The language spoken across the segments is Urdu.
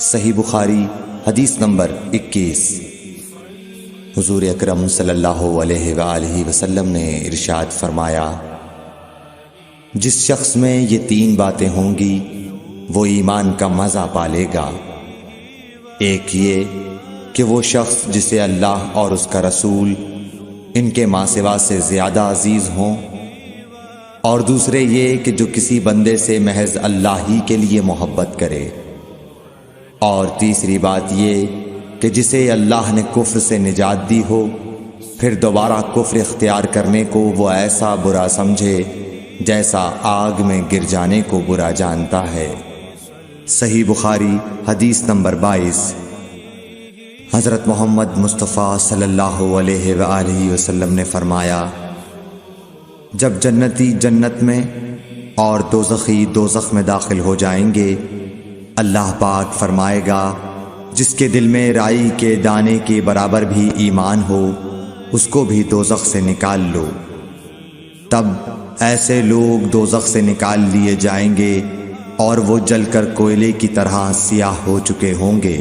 صحیح بخاری حدیث نمبر 21۔ حضور اکرم صلی اللہ علیہ وآلہ وسلم نے ارشاد فرمایا، جس شخص میں یہ 3 باتیں ہوں گی وہ ایمان کا مزہ پالے گا۔ ایک یہ کہ وہ شخص جسے اللہ اور اس کا رسول ان کے ماں سوا سے زیادہ عزیز ہوں، اور دوسرے یہ کہ جو کسی بندے سے محض اللہ ہی کے لیے محبت کرے، اور تیسری بات یہ کہ جسے اللہ نے کفر سے نجات دی ہو پھر دوبارہ کفر اختیار کرنے کو وہ ایسا برا سمجھے جیسا آگ میں گر جانے کو برا جانتا ہے۔ صحیح بخاری حدیث نمبر 22۔ حضرت محمد مصطفیٰ صلی اللہ علیہ وآلہ وسلم نے فرمایا، جب جنتی جنت میں اور دوزخی دوزخ میں داخل ہو جائیں گے، اللہ پاک فرمائے گا، جس کے دل میں رائی کے دانے کے برابر بھی ایمان ہو اس کو بھی دوزخ سے نکال لو۔ تب ایسے لوگ دوزخ سے نکال لیے جائیں گے اور وہ جل کر کوئلے کی طرح سیاہ ہو چکے ہوں گے،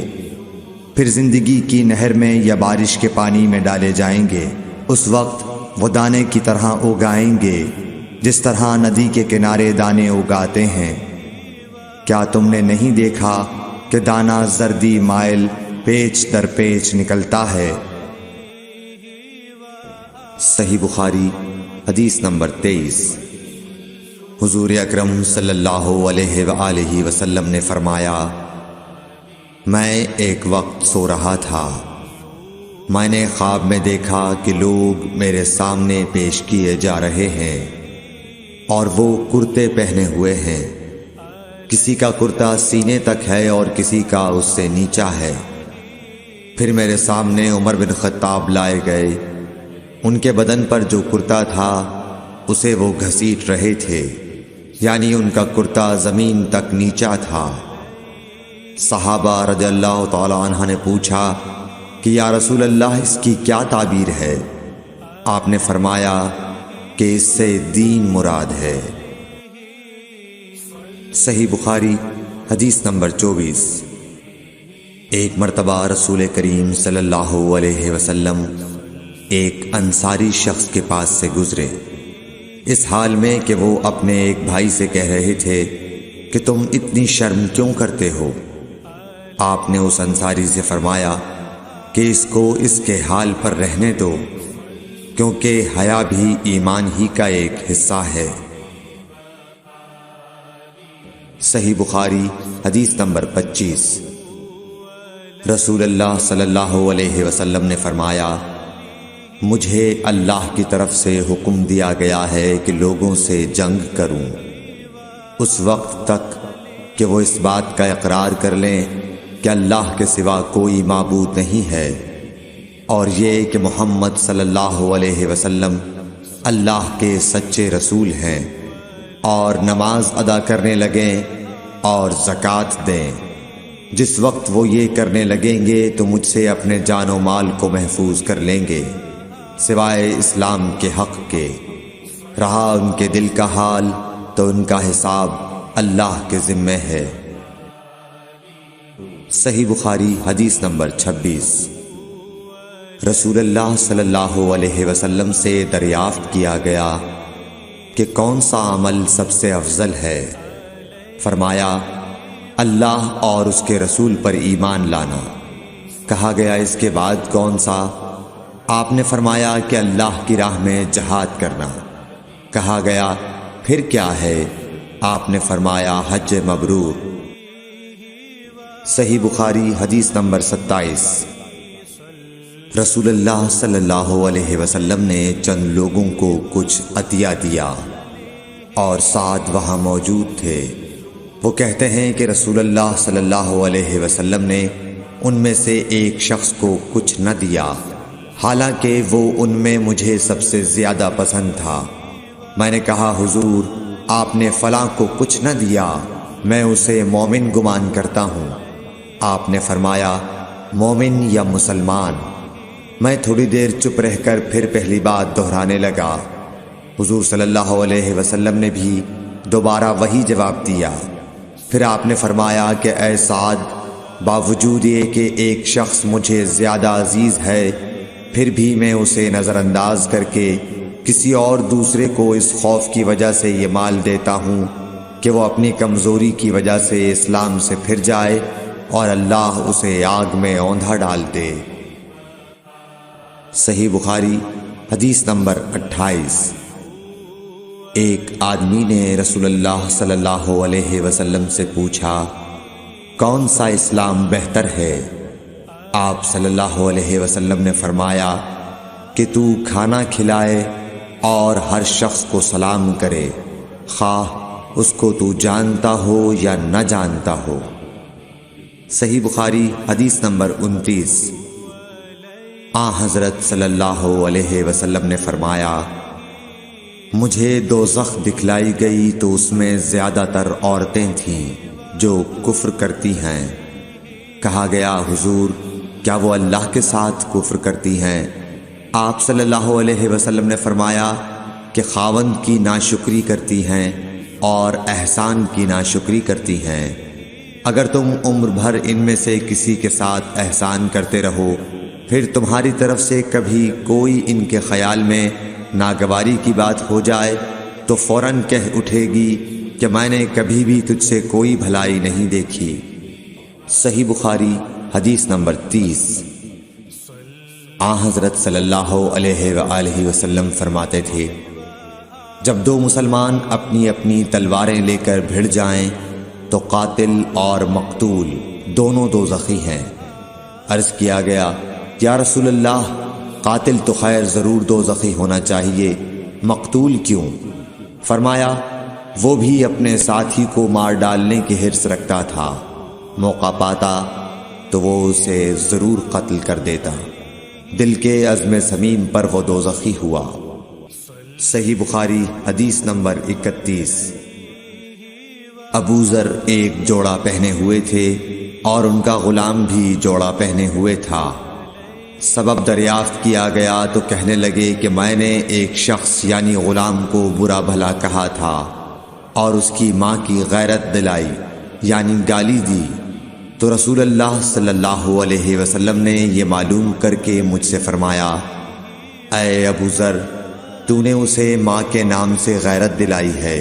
پھر زندگی کی نہر میں یا بارش کے پانی میں ڈالے جائیں گے۔ اس وقت وہ دانے کی طرح اگائیں گے جس طرح ندی کے کنارے دانے اگاتے ہیں۔ کیا تم نے نہیں دیکھا کہ دانہ زردی مائل پیچ در پیچ نکلتا ہے؟ صحیح بخاری حدیث نمبر 23۔ حضور اکرم صلی اللہ علیہ وآلہ وسلم نے فرمایا، میں ایک وقت سو رہا تھا، میں نے خواب میں دیکھا کہ لوگ میرے سامنے پیش کیے جا رہے ہیں اور وہ کرتے پہنے ہوئے ہیں، کسی کا کرتا سینے تک ہے اور کسی کا اس سے نیچا ہے۔ پھر میرے سامنے عمر بن خطاب لائے گئے، ان کے بدن پر جو کرتا تھا اسے وہ گھسیٹ رہے تھے، یعنی ان کا کرتا زمین تک نیچا تھا۔ صحابہ رضی اللہ تعالی عنہ نے پوچھا کہ یا رسول اللہ اس کی کیا تعبیر ہے؟ آپ نے فرمایا کہ اس سے دین مراد ہے۔ صحیح بخاری حدیث نمبر 24۔ ایک مرتبہ رسول کریم صلی اللہ علیہ وسلم ایک انصاری شخص کے پاس سے گزرے، اس حال میں کہ وہ اپنے ایک بھائی سے کہہ رہے تھے کہ تم اتنی شرم کیوں کرتے ہو؟ آپ نے اس انصاری سے فرمایا کہ اس کو اس کے حال پر رہنے دو، کیونکہ حیا بھی ایمان ہی کا ایک حصہ ہے۔ صحیح بخاری حدیث نمبر 25۔ رسول اللہ صلی اللہ علیہ وسلم نے فرمایا، مجھے اللہ کی طرف سے حکم دیا گیا ہے کہ لوگوں سے جنگ کروں اس وقت تک کہ وہ اس بات کا اقرار کر لیں کہ اللہ کے سوا کوئی معبود نہیں ہے، اور یہ کہ محمد صلی اللہ علیہ وسلم اللہ کے سچے رسول ہیں، اور نماز ادا کرنے لگیں اور زکوٰۃ دیں۔ جس وقت وہ یہ کرنے لگیں گے تو مجھ سے اپنے جان و مال کو محفوظ کر لیں گے، سوائے اسلام کے حق کے۔ رہا ان کے دل کا حال تو ان کا حساب اللہ کے ذمے ہے۔ صحیح بخاری حدیث نمبر 26۔ رسول اللہ صلی اللہ علیہ وسلم سے دریافت کیا گیا کہ کون سا عمل سب سے افضل ہے؟ فرمایا، اللہ اور اس کے رسول پر ایمان لانا۔ کہا گیا اس کے بعد کون سا؟ آپ نے فرمایا کہ اللہ کی راہ میں جہاد کرنا۔ کہا گیا پھر کیا ہے؟ آپ نے فرمایا حج مبرور۔ صحیح بخاری حدیث نمبر 27۔ رسول اللہ صلی اللہ علیہ وسلم نے چند لوگوں کو کچھ عطیہ دیا اور سعد وہاں موجود تھے۔ وہ کہتے ہیں کہ رسول اللہ صلی اللہ علیہ وسلم نے ان میں سے ایک شخص کو کچھ نہ دیا، حالانکہ وہ ان میں مجھے سب سے زیادہ پسند تھا۔ میں نے کہا حضور، آپ نے فلاں کو کچھ نہ دیا، میں اسے مومن گمان کرتا ہوں۔ آپ نے فرمایا مومن یا مسلمان؟ میں تھوڑی دیر چپ رہ کر پھر پہلی بات دہرانے لگا۔ حضور صلی اللہ علیہ وسلم نے بھی دوبارہ وہی جواب دیا۔ پھر آپ نے فرمایا کہ اے سعد، باوجود یہ کہ ایک شخص مجھے زیادہ عزیز ہے، پھر بھی میں اسے نظر انداز کر کے کسی اور دوسرے کو اس خوف کی وجہ سے یہ مال دیتا ہوں کہ وہ اپنی کمزوری کی وجہ سے اسلام سے پھر جائے اور اللہ اسے آگ میں اوندھا ڈال دے۔ صحیح بخاری حدیث نمبر 28۔ ایک آدمی نے رسول اللہ صلی اللہ علیہ وسلم سے پوچھا، کون سا اسلام بہتر ہے؟ آپ صلی اللہ علیہ وسلم نے فرمایا کہ تو کھانا کھلائے اور ہر شخص کو سلام کرے، خواہ اس کو تو جانتا ہو یا نہ جانتا ہو۔ صحیح بخاری حدیث نمبر 29۔ حضرت صلی اللہ علیہ وسلم نے فرمایا، مجھے دوزخ دکھلائی گئی تو اس میں زیادہ تر عورتیں تھیں جو کفر کرتی ہیں۔ کہا گیا، حضور کیا وہ اللہ کے ساتھ کفر کرتی ہیں؟ آپ صلی اللہ علیہ وسلم نے فرمایا کہ خاوند کی ناشکری کرتی ہیں اور احسان کی ناشکری کرتی ہیں۔ اگر تم عمر بھر ان میں سے کسی کے ساتھ احسان کرتے رہو، پھر تمہاری طرف سے کبھی کوئی ان کے خیال میں ناگواری کی بات ہو جائے تو فوراً کہہ اٹھے گی کہ میں نے کبھی بھی تجھ سے کوئی بھلائی نہیں دیکھی۔ صحیح بخاری حدیث نمبر 30۔ حضرت صلی اللہ علیہ وآلہ وسلم فرماتے تھے، جب دو مسلمان اپنی اپنی تلواریں لے کر بھڑ جائیں تو قاتل اور مقتول دونوں دوزخی ہیں۔ عرض کیا گیا، یا رسول اللہ، قاتل تو خیر ضرور دوزخی ہونا چاہیے، مقتول کیوں؟ فرمایا، وہ بھی اپنے ساتھی کو مار ڈالنے کی حرص رکھتا تھا، موقع پاتا تو وہ اسے ضرور قتل کر دیتا، دل کے عزم صمیم پر وہ دوزخی ہوا۔ صحیح بخاری حدیث نمبر 31۔ ابو ذر ایک جوڑا پہنے ہوئے تھے اور ان کا غلام بھی جوڑا پہنے ہوئے تھا۔ سبب دریافت کیا گیا تو کہنے لگے کہ میں نے ایک شخص یعنی غلام کو برا بھلا کہا تھا اور اس کی ماں کی غیرت دلائی یعنی گالی دی، تو رسول اللہ صلی اللہ علیہ وسلم نے یہ معلوم کر کے مجھ سے فرمایا، اے ابو ذر، تو نے اسے ماں کے نام سے غیرت دلائی ہے،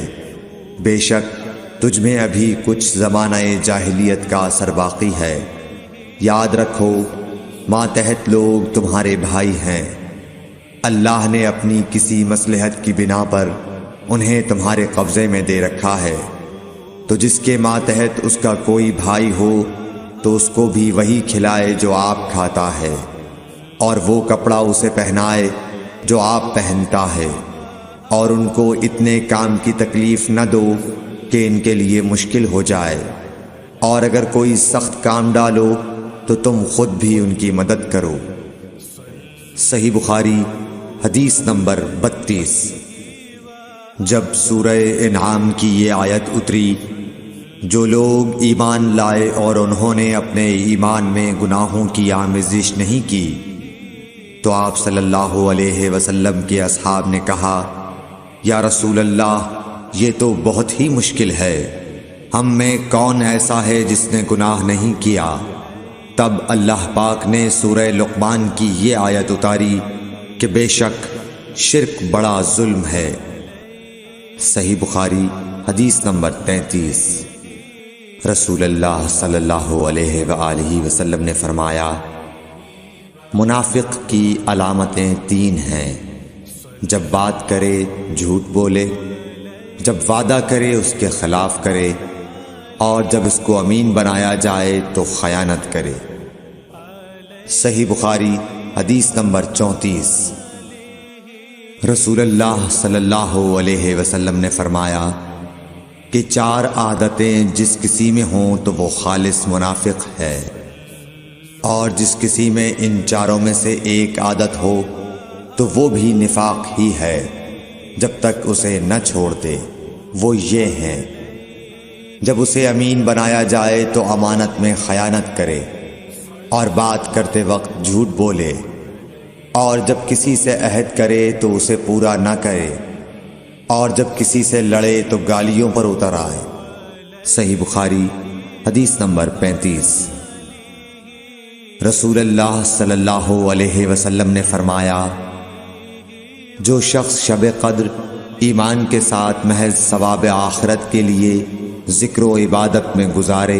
بے شک تجھ میں ابھی کچھ زمانہ جاہلیت کا اثر باقی ہے۔ یاد رکھو، ماتحت لوگ تمہارے بھائی ہیں، اللہ نے اپنی کسی مصلحت کی بنا پر انہیں تمہارے قبضے میں دے رکھا ہے، تو جس کے ماتحت اس کا کوئی بھائی ہو تو اس کو بھی وہی کھلائے جو آپ کھاتا ہے، اور وہ کپڑا اسے پہنائے جو آپ پہنتا ہے، اور ان کو اتنے کام کی تکلیف نہ دو کہ ان کے لیے مشکل ہو جائے، اور اگر کوئی سخت کام ڈالو تو تم خود بھی ان کی مدد کرو۔ صحیح بخاری حدیث نمبر 32۔ جب سورہ انعام کی یہ آیت اتری، جو لوگ ایمان لائے اور انہوں نے اپنے ایمان میں گناہوں کی آمیزش نہیں کی، تو آپ صلی اللہ علیہ وسلم کے اصحاب نے کہا، یا رسول اللہ، یہ تو بہت ہی مشکل ہے، ہم میں کون ایسا ہے جس نے گناہ نہیں کیا؟ تب اللہ پاک نے سورہ لقمان کی یہ آیت اتاری کہ بے شک شرک بڑا ظلم ہے۔ صحیح بخاری حدیث نمبر 33۔ رسول اللہ صلی اللہ علیہ وآلہ وسلم نے فرمایا، منافق کی علامتیں 3 ہیں، جب بات کرے جھوٹ بولے، جب وعدہ کرے اس کے خلاف کرے، اور جب اس کو امین بنایا جائے تو خیانت کرے۔ صحیح بخاری حدیث نمبر 34۔ رسول اللہ صلی اللہ علیہ وسلم نے فرمایا کہ 4 عادتیں جس کسی میں ہوں تو وہ خالص منافق ہے، اور جس کسی میں ان 4 میں سے ایک عادت ہو تو وہ بھی نفاق ہی ہے جب تک اسے نہ چھوڑ دے۔ وہ یہ ہے، جب اسے امین بنایا جائے تو امانت میں خیانت کرے، اور بات کرتے وقت جھوٹ بولے، اور جب کسی سے عہد کرے تو اسے پورا نہ کرے، اور جب کسی سے لڑے تو گالیوں پر اتر آئے۔ صحیح بخاری حدیث نمبر 35۔ رسول اللہ صلی اللہ علیہ وسلم نے فرمایا، جو شخص شب قدر ایمان کے ساتھ محض ثواب آخرت کے لیے ذکر و عبادت میں گزارے،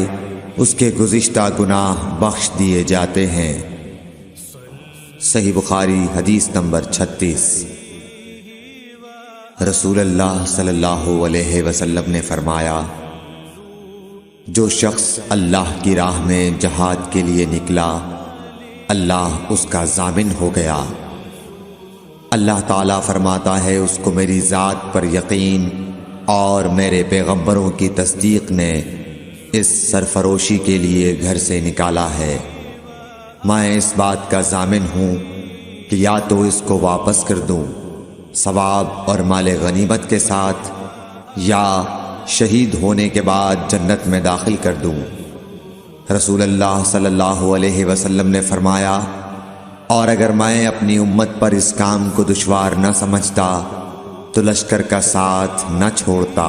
اس کے گزشتہ گناہ بخش دیے جاتے ہیں۔ صحیح بخاری حدیث نمبر 36۔ رسول اللہ صلی اللہ علیہ وسلم نے فرمایا، جو شخص اللہ کی راہ میں جہاد کے لیے نکلا، اللہ اس کا ضامن ہو گیا۔ اللہ تعالیٰ فرماتا ہے، اس کو میری ذات پر یقین اور میرے پیغمبروں کی تصدیق نے اس سرفروشی کے لیے گھر سے نکالا ہے۔ میں اس بات کا ضامن ہوں کہ یا تو اس کو واپس کر دوں ثواب اور مال غنیمت کے ساتھ، یا شہید ہونے کے بعد جنت میں داخل کر دوں۔ رسول اللہ صلی اللہ علیہ وسلم نے فرمایا، اور اگر میں اپنی امت پر اس کام کو دشوار نہ سمجھتا تو لشکر کا ساتھ نہ چھوڑتا،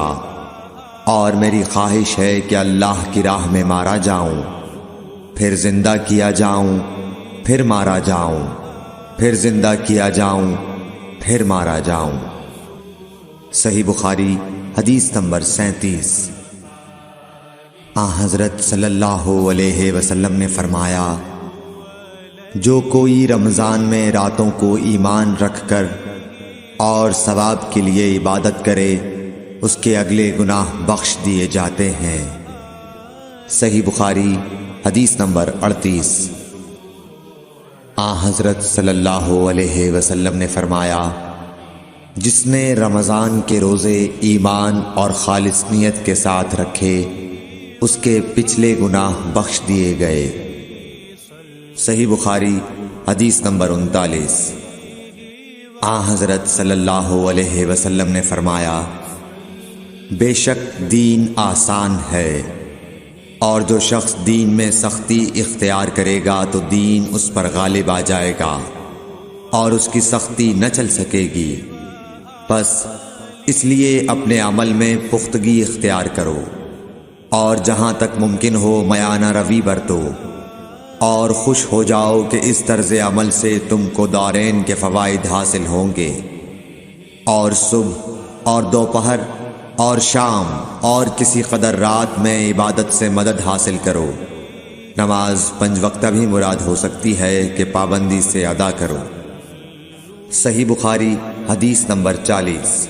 اور میری خواہش ہے کہ اللہ کی راہ میں مارا جاؤں، پھر زندہ کیا جاؤں، پھر مارا جاؤں، پھر زندہ کیا جاؤں، پھر مارا جاؤں۔ صحیح بخاری حدیث نمبر 37۔ حضرت صلی اللہ علیہ وسلم نے فرمایا، جو کوئی رمضان میں راتوں کو ایمان رکھ کر اور ثواب کے لیے عبادت کرے، اس کے اگلے گناہ بخش دیے جاتے ہیں۔ صحیح بخاری حدیث نمبر 38۔ حضرت صلی اللہ علیہ وسلم نے فرمایا، جس نے رمضان کے روزے ایمان اور خالص نیت کے ساتھ رکھے، اس کے پچھلے گناہ بخش دیے گئے۔ صحیح بخاری حدیث نمبر 39۔ حضرت صلی اللہ علیہ وسلم نے فرمایا، بے شک دین آسان ہے، اور جو شخص دین میں سختی اختیار کرے گا تو دین اس پر غالب آ جائے گا اور اس کی سختی نہ چل سکے گی۔ بس اس لیے اپنے عمل میں پختگی اختیار کرو، اور جہاں تک ممکن ہو میانہ روی برتو، اور خوش ہو جاؤ کہ اس طرز عمل سے تم کو دارین کے فوائد حاصل ہوں گے، اور صبح اور دوپہر اور شام اور کسی قدر رات میں عبادت سے مدد حاصل کرو۔ نماز 5 وقتہ بھی مراد ہو سکتی ہے کہ پابندی سے ادا کرو۔ صحیح بخاری حدیث نمبر 40۔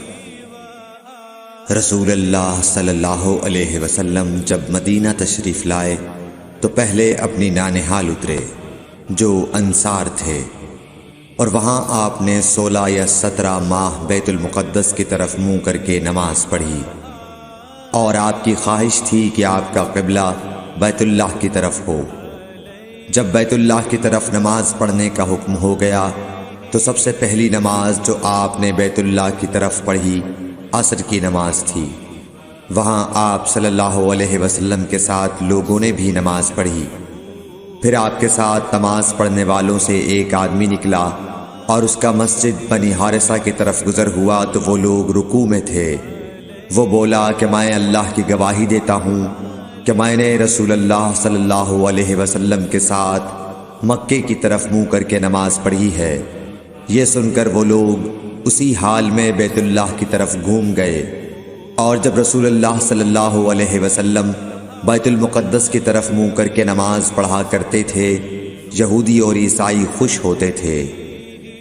رسول اللہ صلی اللہ علیہ وسلم جب مدینہ تشریف لائے تو پہلے اپنی نانہال اترے جو انصار تھے، اور وہاں آپ نے 16 یا 17 ماہ بیت المقدس کی طرف منہ کر کے نماز پڑھی، اور آپ کی خواہش تھی کہ آپ کا قبلہ بیت اللہ کی طرف ہو۔ جب بیت اللہ کی طرف نماز پڑھنے کا حکم ہو گیا تو سب سے پہلی نماز جو آپ نے بیت اللہ کی طرف پڑھی عصر کی نماز تھی۔ وہاں آپ صلی اللہ علیہ وسلم کے ساتھ لوگوں نے بھی نماز پڑھی۔ پھر آپ کے ساتھ نماز پڑھنے والوں سے ایک آدمی نکلا اور اس کا مسجد بنی حارثہ کی طرف گزر ہوا تو وہ لوگ رکوع میں تھے۔ وہ بولا کہ میں اللہ کی گواہی دیتا ہوں کہ میں نے رسول اللہ صلی اللہ علیہ وسلم کے ساتھ مکے کی طرف منہ کر کے نماز پڑھی ہے۔ یہ سن کر وہ لوگ اسی حال میں بیت اللہ کی طرف گھوم گئے، اور جب رسول اللہ صلی اللہ علیہ وسلم بیت المقدس کی طرف منہ کر کے نماز پڑھا کرتے تھے، یہودی اور عیسائی خوش ہوتے تھے،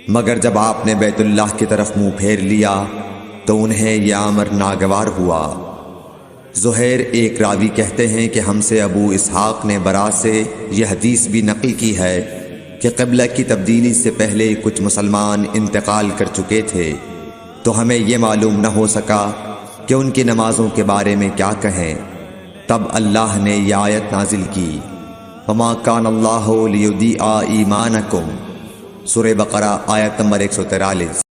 مگر جب آپ نے بیت اللہ کی طرف منہ پھیر لیا تو انہیں یہ امر ناگوار ہوا۔ زہیر ایک راوی کہتے ہیں کہ ہم سے ابو اسحاق نے برا سے یہ حدیث بھی نقل کی ہے کہ قبلہ کی تبدیلی سے پہلے کچھ مسلمان انتقال کر چکے تھے، تو ہمیں یہ معلوم نہ ہو سکا کہ ان کی نمازوں کے بارے میں کیا کہیں۔ تب اللہ نے یہ آیت نازل کی، وَمَا كَانَ اللَّهُ لِيُضِيعَ إِيمَانَكُمْ، سورہ بقرہ آیت نمبر 143۔